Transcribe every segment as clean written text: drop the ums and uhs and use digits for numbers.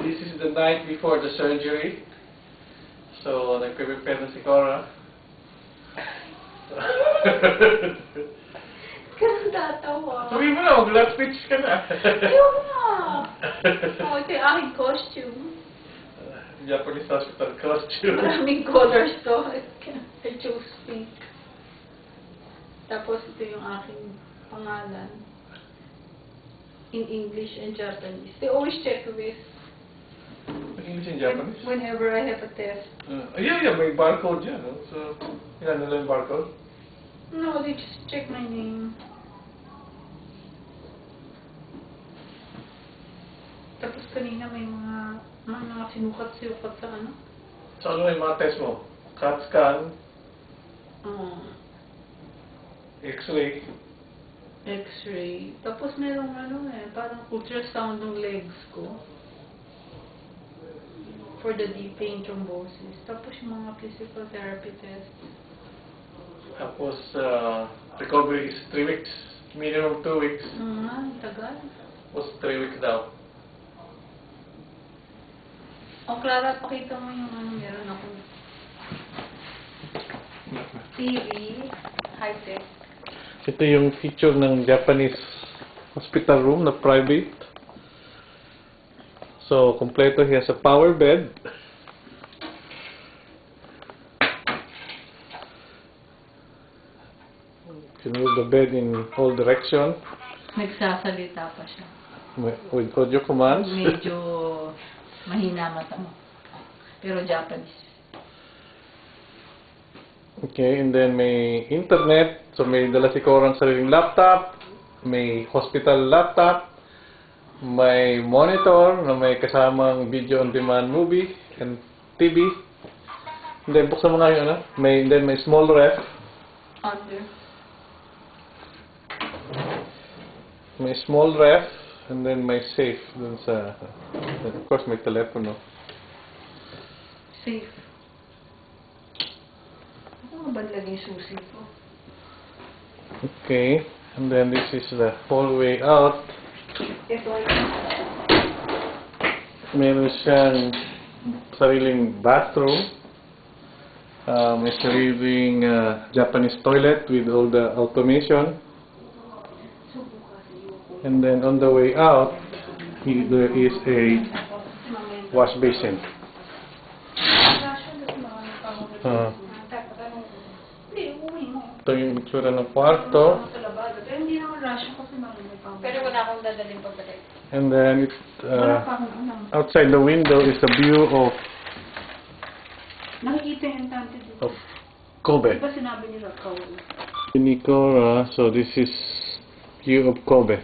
this is the night before the surgery. So, nagpe-prepare na si Cora. Kaya tatawa. Sabihin mo na, mag-last speech ka na. Ayaw na. Ito yung aking costume. Japanese hospital costume. Maraming colors to. I chose pink. Tapos ito yung aking pangalan. In English and Japanese. They always check this. English and Japanese? Whenever I have a test. Yeah, may barcode dyan. No? So, yan nila yung barcode? No, they just check my name. Tapos kanina may mga sinukat-sinukat sa ano? So, ano yung mga test mo? CAT scan? X-ray? X-ray. Tapos merong parang ultrasound ng legs ko. For the deep vein thrombosis. Tapos yung mga physical therapy tests. Tapos, recovery is 3 weeks. Minimum 2 weeks. Tagal. Tapos 3 weeks daw. Clara, pakita mo yung meron ako. TV, high-tech. Ito yung feature ng Japanese hospital room na private. So, kompleto. He has a power bed. You can move the bed in all direction. Nagsasalita pa siya. With audio commands. Medyo mahina mata mo. Pero Japanese. Okay, and then may internet. So, may dala si Corang sariling laptop. May hospital laptop. May monitor na may kasamang video on demand movie and TV. And then, buksan mo nga yun, then may small ref. Under. May small ref. And then may safe dun sa... Of course, may telepono. Safe. Ano ba nilagay yung susi ko? Okay. And then this is the hallway out. Ito ay... Meron siyang sariling bathroom. May sariling Japanese toilet with all the automation. And then on the way out, there is a wash basin. Ito yung itsura ng kwarto. Pero wala akong dadalhin pabalik. And then outside the window is a view of Nakikita yung tante dito. Kobe. Di ba sinabi nila Kobe? Nikora, so this is view of Kobe.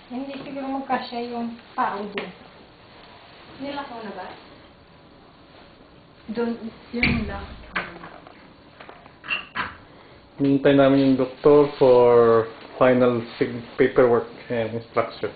Hindi siguro magkasya yung pao doon. Nilakaw na ba? Doon, yun lang. Hinihintay namin yung doktor for final paperwork and instruction.